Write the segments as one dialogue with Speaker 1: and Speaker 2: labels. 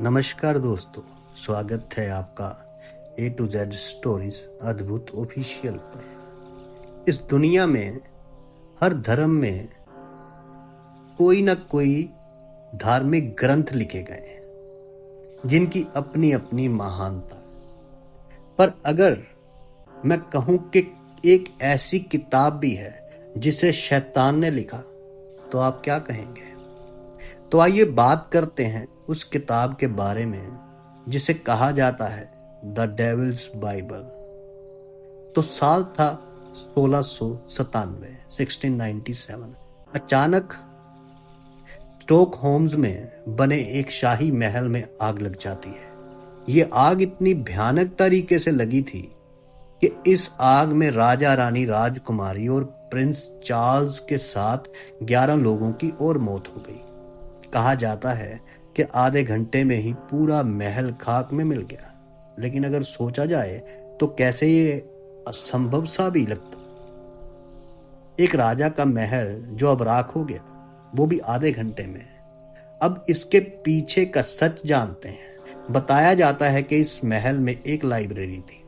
Speaker 1: नमस्कार दोस्तों, स्वागत है आपका A to Z स्टोरीज अद्भुत ऑफिशियल पर। इस दुनिया में हर धर्म में कोई ना कोई धार्मिक ग्रंथ लिखे गए हैं जिनकी अपनी अपनी महानता। पर अगर मैं कहूं कि एक ऐसी किताब भी है जिसे शैतान ने लिखा, तो आप क्या कहेंगे? तो आइए बात करते हैं उस किताब के बारे में जिसे कहा जाता है द डेविल्स बाइबल। तो साल था 1697। अचानक स्टॉकहोम्स में बने एक शाही महल में आग लग जाती है। ये आग इतनी भयानक तरीके से लगी थी कि इस आग में राजा रानी राजकुमारी और प्रिंस चार्ल्स के साथ 11 लोगों की और मौत हो गई। कहा जाता है कि आधे घंटे में ही पूरा महल खाक में मिल गया। लेकिन अगर सोचा जाए तो कैसे ये असंभव सा भी लगता। एक राजा का महल जो अब राख हो गया, वो भी आधे घंटे में। अब इसके पीछे का सच जानते हैं। बताया जाता है कि इस महल में एक लाइब्रेरी थी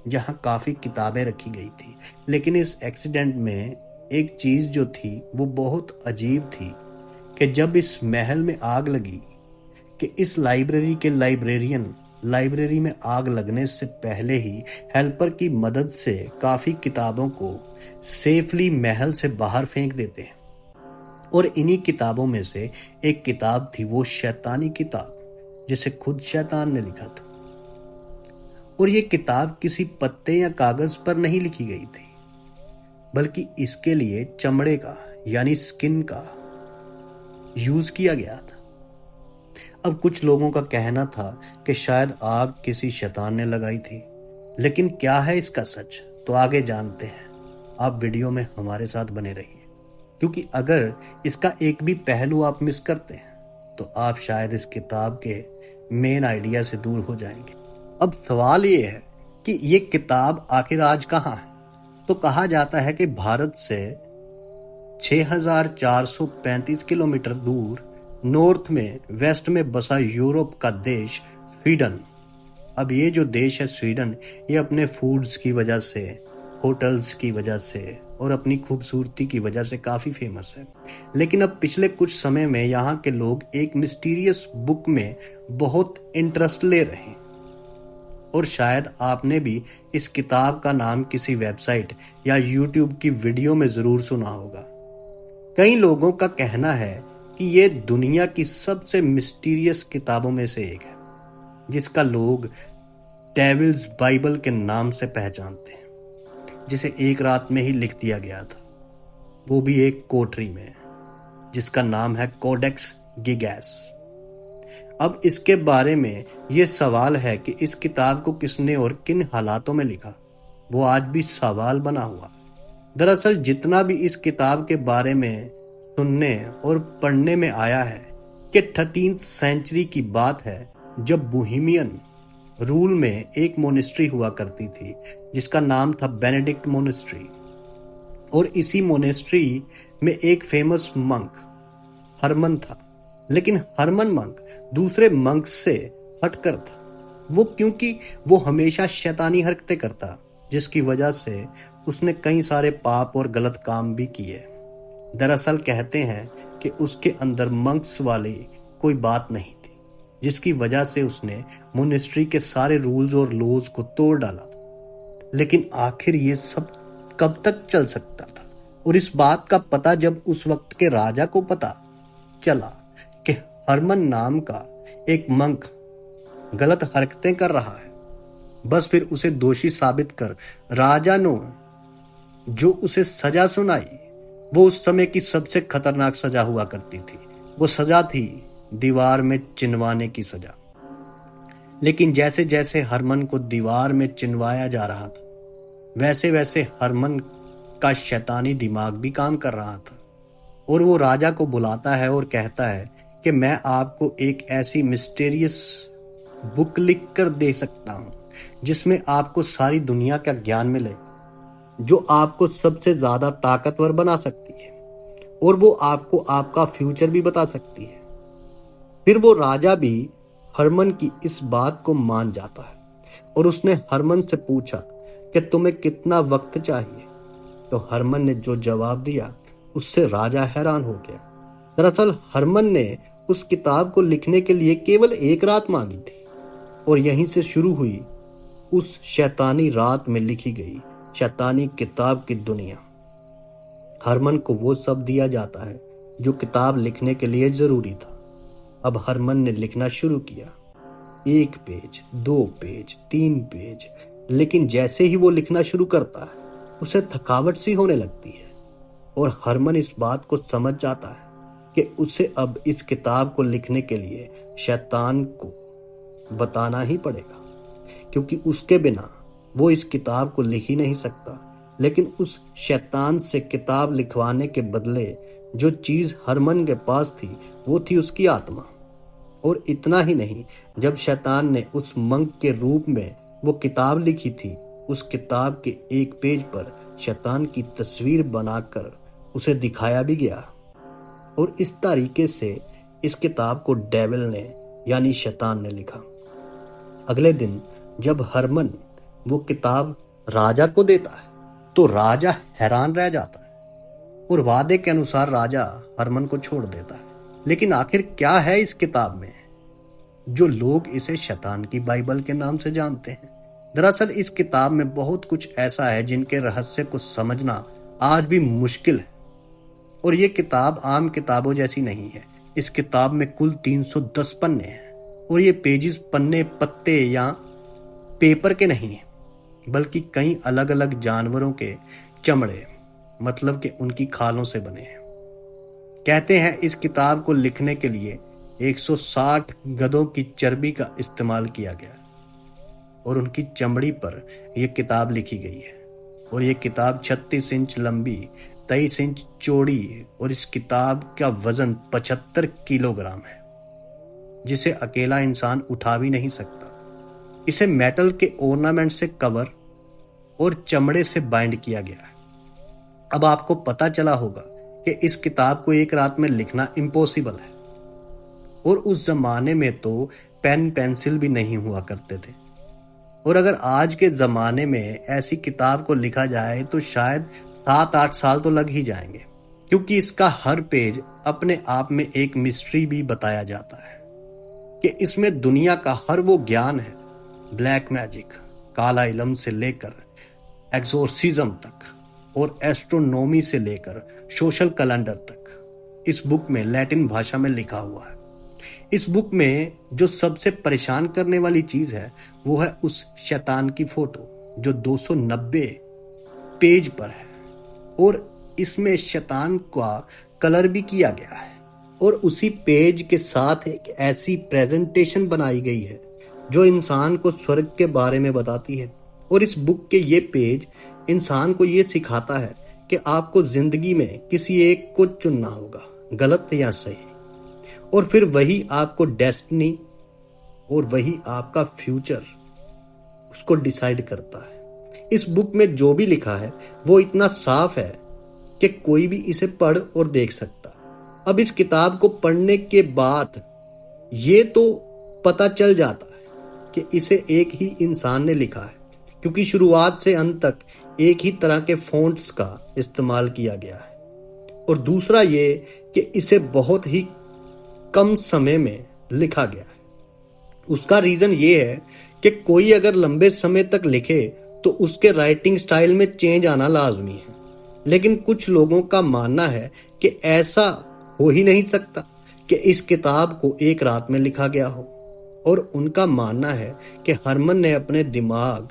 Speaker 1: जहां काफी किताबें रखी गई थी। लेकिन इस एक्सीडेंट में एक चीज जो थी वो बहुत अजीब थी कि जब इस महल में आग लगी कि इस लाइब्रेरी के लाइब्रेरियन लाइब्रेरी में आग लगने से पहले ही हेल्पर की मदद से काफ़ी किताबों को सेफली महल से बाहर फेंक देते हैं। और इन्हीं किताबों में से एक किताब थी वो शैतानी किताब जिसे खुद शैतान ने लिखा था। और ये किताब किसी पत्ते या कागज पर नहीं लिखी गई थी, बल्कि इसके लिए चमड़े का यानी स्किन का यूज किया गया था। अब कुछ लोगों का कहना था कि शायद आग किसी शैतान ने लगाई थी, लेकिन क्या है इसका सच, तो आगे जानते हैं। आप वीडियो में हमारे साथ बने रहिए, क्योंकि अगर इसका एक भी पहलू आप मिस करते हैं तो आप शायद इस किताब के मेन आइडिया से दूर हो जाएंगे। अब सवाल ये है कि ये किताब आखिर आज कहाँ है? तो कहा जाता है कि भारत से 6435 किलोमीटर दूर नॉर्थ में वेस्ट में बसा यूरोप का देश स्वीडन। अब ये जो देश है स्वीडन, ये अपने फूड्स की वजह से, होटल्स की वजह से और अपनी खूबसूरती की वजह से काफ़ी फेमस है। लेकिन अब पिछले कुछ समय में यहाँ के लोग एक मिस्टीरियस बुक में बहुत इंटरेस्ट ले रहे हैं। और शायद आपने भी इस किताब का नाम किसी वेबसाइट या यूट्यूब की वीडियो में ज़रूर सुना होगा। कई लोगों का कहना है कि ये दुनिया की सबसे मिस्टीरियस किताबों में से एक है, जिसका लोग डेविल्स बाइबल के नाम से पहचानते हैं, जिसे एक रात में ही लिख दिया गया था, वो भी एक कोठरी में, जिसका नाम है कोडेक्स गिगैस। अब इसके बारे में ये सवाल है कि इस किताब को किसने और किन हालातों में लिखा, वो आज भी सवाल बना हुआ। दरअसल जितना भी इस किताब के बारे में सुनने और पढ़ने में आया है कि 13th सेंचुरी की बात है, जब बोहेमियन रूल में एक मोनेस्ट्री हुआ करती थी जिसका नाम था बेनेडिक्ट मोनेस्ट्री। और इसी मोनेस्ट्री में एक फेमस मंक हरमन था। लेकिन हरमन मंक दूसरे मंक से हटकर था, वो क्योंकि वो हमेशा शैतानी हरकतें करता, जिसकी वजह से उसने कई सारे पाप और गलत काम भी किए। दरअसल कहते हैं कि उसके अंदर मंक्स वाली कोई बात नहीं थी, जिसकी वजह से उसने मोनेस्ट्री के सारे रूल्स और लॉज को तोड़ डाला। लेकिन आखिर ये सब कब तक चल सकता था? और इस बात का पता जब उस वक्त के राजा को पता चला कि हरमन नाम का एक मंक गलत हरकतें कर रहा है, बस फिर उसे दोषी साबित कर राजा ने जो उसे सजा सुनाई, वो उस समय की सबसे खतरनाक सजा हुआ करती थी। वो सजा थी दीवार में चिनवाने की सजा। लेकिन जैसे जैसे हरमन को दीवार में चिनवाया जा रहा था, वैसे वैसे हरमन का शैतानी दिमाग भी काम कर रहा था। और वो राजा को बुलाता है और कहता है कि मैं आपको एक ऐसी मिस्टीरियस बुक लिख कर दे सकता हूँ जिसमें आपको सारी दुनिया का ज्ञान मिले, जो आपको सबसे ज्यादा ताकतवर बना सकती है, और वो आपको आपका फ्यूचर भी बता सकती है। फिर वो राजा भी हरमन की इस बात को मान जाता है और उसने हरमन से पूछा कि तुम्हें कितना वक्त चाहिए। तो हरमन ने जो जवाब दिया उससे राजा हैरान हो गया। दरअसल हरमन ने उस किताब को लिखने के लिए केवल 1 रात मांगी थी और यहीं से शुरू हुई उस शैतानी रात में लिखी गई शैतानी किताब की दुनिया। हरमन को वो सब दिया जाता है जो किताब लिखने के लिए जरूरी था। अब हरमन ने लिखना शुरू किया, 1 पेज, 2 पेज, 3 पेज, लेकिन जैसे ही वो लिखना शुरू करता है उसे थकावट सी होने लगती है और हरमन इस बात को समझ जाता है कि उसे अब इस किताब को लिखने के लिए शैतान को बताना ही पड़ेगा, क्योंकि उसके बिना वो इस किताब को लिख ही नहीं सकता। लेकिन उस शैतान से किताब लिखवाने के बदले जो चीज हरमन के पास थी वो थी उसकी आत्मा। और इतना ही नहीं, जब शैतान ने उस मंक के रूप में वो किताब लिखी थी, उस किताब के 1 पेज पर शैतान की तस्वीर बनाकर उसे दिखाया भी गया। और इस तरीके से इस किताब को डेविल ने यानी शैतान ने लिखा। अगले दिन जब हरमन वो किताब राजा को देता है तो राजा हैरान रह जाता है और वादे के अनुसार राजा हरमन को छोड़ देता है। लेकिन आखिर क्या है इस किताब में जो लोग इसे शैतान की बाइबल के नाम से जानते हैं? दरअसल इस किताब में बहुत कुछ ऐसा है जिनके रहस्य को समझना आज भी मुश्किल है। और ये किताब आम किताबों जैसी नहीं है। इस किताब में कुल 310 पन्ने हैं और ये पेजेस पन्ने पत्ते या पेपर के नहीं हैं, बल्कि कई अलग अलग जानवरों के चमड़े, मतलब कि उनकी खालों से बने हैं। कहते हैं इस किताब को लिखने के लिए 160 गधों की चर्बी का इस्तेमाल किया गया और उनकी चमड़ी पर यह किताब लिखी गई है। और ये किताब 36 इंच लंबी, 23 इंच चौड़ी और इस किताब का वजन 75 किलोग्राम है, जिसे अकेला इंसान उठा भी नहीं सकता। इसे मेटल के ऑर्नामेंट से कवर और चमड़े से बाइंड किया गया है। अब आपको पता चला होगा कि इस किताब को 1 रात में लिखना इम्पॉसिबल है। और उस जमाने में तो पेन पेंसिल भी नहीं हुआ करते थे। और अगर आज के जमाने में ऐसी किताब को लिखा जाए तो शायद 7-8 साल तो लग ही जाएंगे, क्योंकि इसका हर पेज अपने आप में एक मिस्ट्री भी बताया जाता है कि इसमें दुनिया का हर वो ज्ञान है, ब्लैक मैजिक, काला इलम से लेकर एक्सोर्सिज्म तक और एस्ट्रोनॉमी से लेकर सोशल कैलेंडर तक इस बुक में लैटिन भाषा में लिखा हुआ है। इस बुक में जो सबसे परेशान करने वाली चीज है वो है उस शैतान की फोटो जो 290 पेज पर है और इसमें शैतान का कलर भी किया गया है। और उसी पेज के साथ एक ऐसी प्रेजेंटेशन बनाई गई है जो इंसान को स्वर्ग के बारे में बताती है। और इस बुक के ये पेज इंसान को ये सिखाता है कि आपको जिंदगी में किसी एक को चुनना होगा, गलत या सही, और फिर वही आपको डेस्टिनी और वही आपका फ्यूचर उसको डिसाइड करता है। इस बुक में जो भी लिखा है वो इतना साफ है कि कोई भी इसे पढ़ और देख सकता। अब इस किताब को पढ़ने के बाद ये तो पता चल जाता है कि इसे एक ही इंसान ने लिखा है, क्योंकि शुरुआत से अंत तक एक ही तरह के फॉन्ट्स का इस्तेमाल किया गया है। और दूसरा ये कि इसे बहुत ही कम समय में लिखा गया है। उसका रीजन ये है कि कोई अगर लंबे समय तक लिखे तो उसके राइटिंग स्टाइल में चेंज आना लाजमी है। लेकिन कुछ लोगों का मानना है कि ऐसा हो ही नहीं सकता कि इस किताब को 1 रात में लिखा गया हो। और उनका मानना है कि हरमन ने अपने दिमाग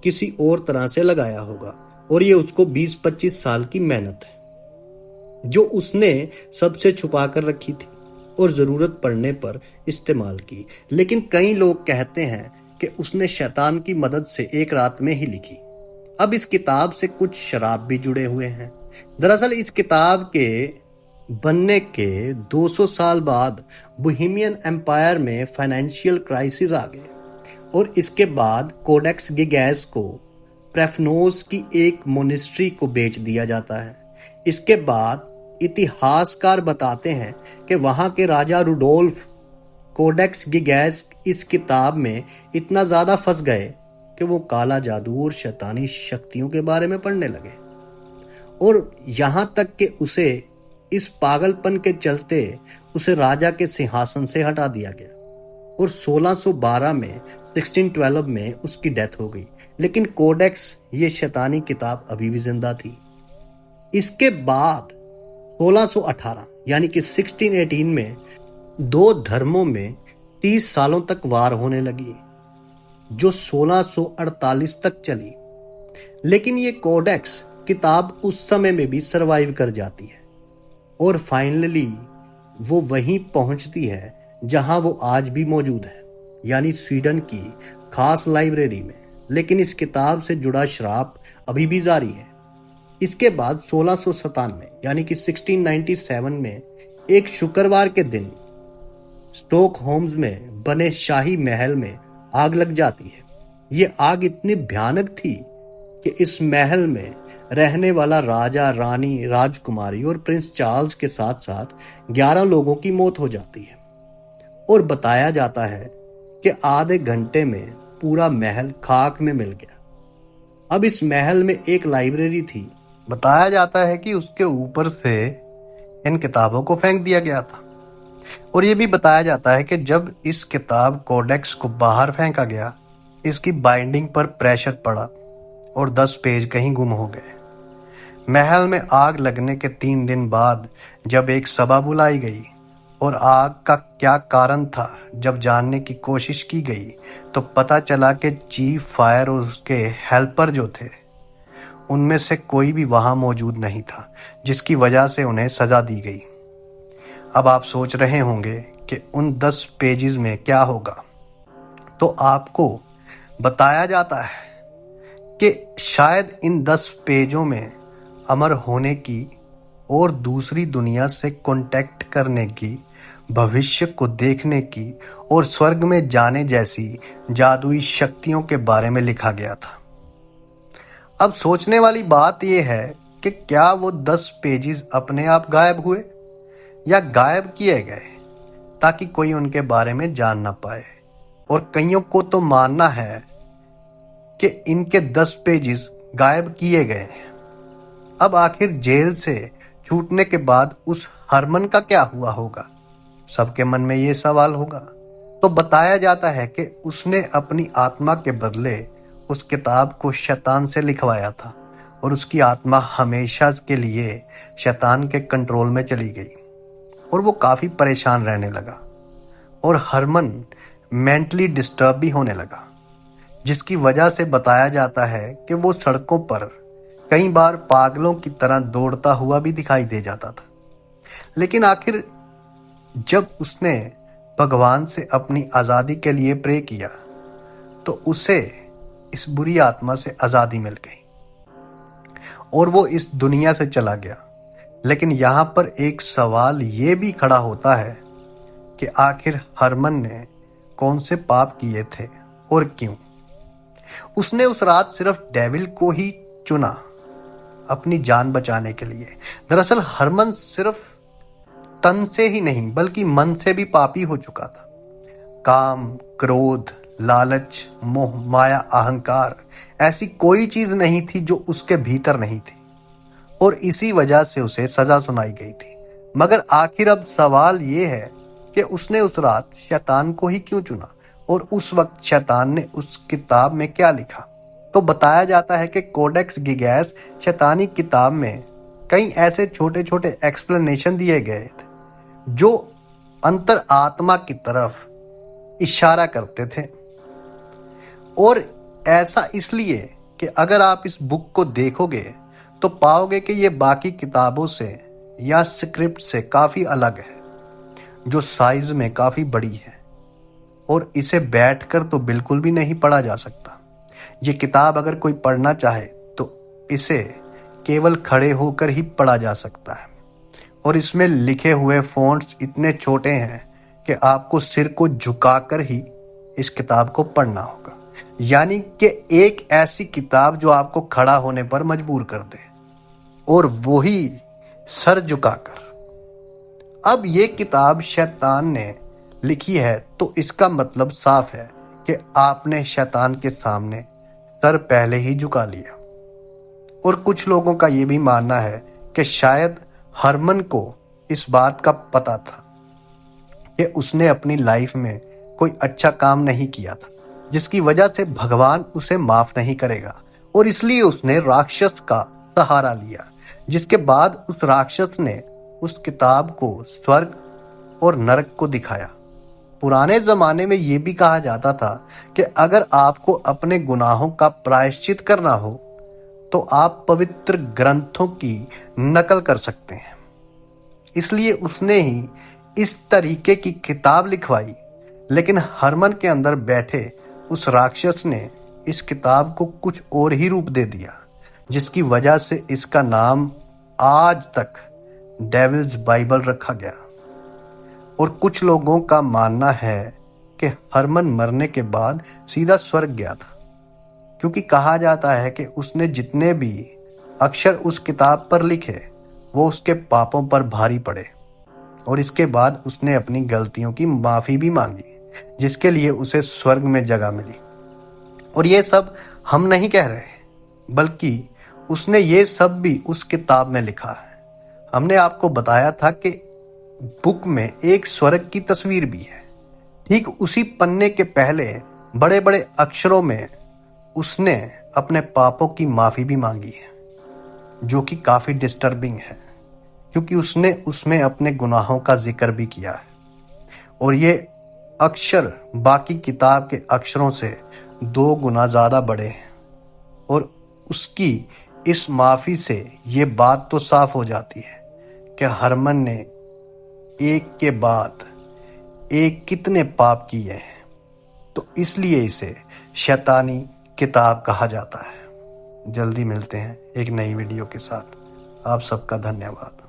Speaker 1: किसी और तरह से लगाया होगा और ये उसको 20-25 साल की मेहनत है जो उसने सबसे छुपा कर रखी थी और जरूरत पड़ने पर इस्तेमाल की। लेकिन कई लोग कहते हैं कि उसने शैतान की मदद से 1 रात में ही लिखी। अब इस किताब से कुछ शराब भी जुड़े हुए हैं। दरअसल इस किताब के बनने के 200 साल बाद बोहेमियन एम्पायर में फाइनेंशियल क्राइसिस आ गए और इसके बाद कोडेक्स गिगैस को प्रेफनोस की एक मोनेस्ट्री को बेच दिया जाता है। इसके बाद इतिहासकार बताते हैं कि वहां के राजा रुडोल्फ कोडेक्स गिगैस इस किताब में इतना ज्यादा फंस गए कि वो काला जादू और शैतानी शक्तियों के बारे में पढ़ने लगे, और यहां तक कि उसे इस पागलपन के चलते उसे राजा के सिंहासन से हटा दिया गया और 1612 में 1612 में उसकी डेथ हो गई। लेकिन कोडेक्स, ये शैतानी किताब अभी भी जिंदा थी। इसके बाद 1618 यानी कि 1618 में दो धर्मों में 30 सालों तक वार होने लगी, जो 1648 तक चली। लेकिन ये कोडेक्स किताब उस समय में भी सरवाइव कर जाती है और फाइनली वो वहीं पहुंचती है जहां वो आज भी मौजूद है, यानी स्वीडन की खास लाइब्रेरी में। लेकिन इस किताब से जुड़ा श्राप अभी भी जारी है। इसके बाद 1697 यानी कि 1697 में एक शुक्रवार के दिन स्टॉकहोम में बने शाही महल में आग लग जाती है। ये आग इतनी भयानक थी कि इस महल में रहने वाला राजा, रानी, राजकुमारी और प्रिंस चार्ल्स के साथ साथ 11 लोगों की मौत हो जाती है और बताया जाता है कि आधे घंटे में पूरा महल खाक में मिल गया। अब इस महल में एक लाइब्रेरी थी। बताया जाता है कि उसके ऊपर से इन किताबों को फेंक दिया गया था, और ये भी बताया जाता है कि जब इस किताब कोडेक्स को बाहर फेंका गया, इसकी बाइंडिंग पर प्रेशर पड़ा और 10 पेज कहीं गुम हो गए। महल में आग लगने के 3 दिन बाद जब एक सभा बुलाई गई और आग का क्या कारण था जब जानने की कोशिश की गई, तो पता चला कि चीफ फायर और उसके हेल्पर जो थे, उनमें से कोई भी वहां मौजूद नहीं था, जिसकी वजह से उन्हें सजा दी गई। अब आप सोच रहे होंगे कि उन 10 पेजेस में क्या होगा। तो आपको बताया जाता है कि शायद इन 10 पेजों में अमर होने की और दूसरी दुनिया से कांटेक्ट करने की, भविष्य को देखने की और स्वर्ग में जाने जैसी जादुई शक्तियों के बारे में लिखा गया था। अब सोचने वाली बात यह है कि क्या वो 10 पेजेस अपने आप गायब हुए या गायब किए गए ताकि कोई उनके बारे में जान ना पाए। और कईयों को तो मानना है कि इनके 10 पेजेस गायब किए गए। अब आखिर जेल से छूटने के बाद उस हरमन का क्या हुआ होगा, सबके मन में ये सवाल होगा। तो बताया जाता है कि उसने अपनी आत्मा के बदले उस किताब को शैतान से लिखवाया था और उसकी आत्मा हमेशा के लिए शैतान के कंट्रोल में चली गई और वो काफी परेशान रहने लगा और हरमन मेंटली डिस्टर्ब भी होने लगा, जिसकी वजह से बताया जाता है कि वो सड़कों पर कई बार पागलों की तरह दौड़ता हुआ भी दिखाई दे जाता था। लेकिन आखिर जब उसने भगवान से अपनी आज़ादी के लिए प्रे किया तो उसे इस बुरी आत्मा से आज़ादी मिल गई और वो इस दुनिया से चला गया। लेकिन यहाँ पर एक सवाल ये भी खड़ा होता है कि आखिर हरमन ने कौन से पाप किए थे और क्यों। उसने उस रात सिर्फ डेविल को ही चुना अपनी जान बचाने के लिए। दरअसल हरमन सिर्फ तन से ही नहीं बल्कि मन से भी पापी हो चुका था। काम, क्रोध, लालच, मोह, माया, अहंकार, ऐसी कोई चीज नहीं थी जो उसके भीतर नहीं थी और इसी वजह से उसे सजा सुनाई गई थी। मगर आखिर अब सवाल ये है कि उसने उस रात शैतान को ही क्यों चुना और उस वक्त शैतान ने उस किताब में क्या लिखा। तो बताया जाता है कि कोडेक्स गिगैस शैतानी किताब में कई ऐसे छोटे छोटे एक्सप्लेनेशन दिए गए थे जो अंतर आत्मा की तरफ इशारा करते थे, और ऐसा इसलिए कि अगर आप इस बुक को देखोगे तो पाओगे कि ये बाकी किताबों से या स्क्रिप्ट से काफी अलग है, जो साइज में काफी बड़ी है और इसे बैठकर तो बिल्कुल भी नहीं पढ़ा जा सकता। ये किताब अगर कोई पढ़ना चाहे तो इसे केवल खड़े होकर ही पढ़ा जा सकता है और इसमें लिखे हुए फ़ॉन्ट्स इतने छोटे हैं कि आपको सिर को झुकाकर ही इस किताब को पढ़ना होगा। यानी कि एक ऐसी किताब जो आपको खड़ा होने पर मजबूर कर दे, और वो ही सर झुकाकर। अब ये किताब शैतान ने लिखी है तो इसका मतलब साफ है कि आपने शैतान के सामने सर पहले ही झुका लिया। और कुछ लोगों का ये भी मानना है कि शायद हरमन को इस बात का पता था कि उसने अपनी लाइफ में कोई अच्छा काम नहीं किया था, जिसकी वजह से भगवान उसे माफ नहीं करेगा, और इसलिए उसने राक्षस का सहारा लिया, जिसके बाद उस राक्षस ने उस किताब को स्वर्ग और नरक को दिखाया। पुराने जमाने में यह भी कहा जाता था कि अगर आपको अपने गुनाहों का प्रायश्चित करना हो तो आप पवित्र ग्रंथों की नकल कर सकते हैं। इसलिए उसने ही इस तरीके की किताब लिखवाई, लेकिन हरमन के अंदर बैठे उस राक्षस ने इस किताब को कुछ और ही रूप दे दिया, जिसकी वजह से इसका नाम आज तक डेविल्स बाइबल रखा गया। और कुछ लोगों का मानना है कि हरमन मरने के बाद सीधा स्वर्ग गया था, क्योंकि कहा जाता है कि उसने जितने भी अक्षर उस किताब पर लिखे वो उसके पापों पर भारी पड़े, और इसके बाद उसने अपनी गलतियों की माफ़ी भी मांगी, जिसके लिए उसे स्वर्ग में जगह मिली। और ये सब हम नहीं कह रहे, बल्कि उसने ये सब भी उस किताब में लिखा है। हमने आपको बताया था कि बुक में एक स्वर्ग की तस्वीर भी है। ठीक उसी पन्ने के पहले बड़े बड़े अक्षरों में उसने अपने पापों की माफ़ी भी मांगी है, जो कि काफ़ी डिस्टर्बिंग है, क्योंकि उसने उसमें अपने गुनाहों का जिक्र भी किया है। और ये अक्षर बाकी किताब के अक्षरों से 2 गुना ज़्यादा बड़े हैं। और उसकी इस माफ़ी से ये बात तो साफ हो जाती है कि हरमन ने एक के बाद एक कितने पाप किए हैं, तो इसलिए इसे शैतानी किताब कहा जाता है। जल्दी मिलते हैं एक नई वीडियो के साथ। आप सबका धन्यवाद।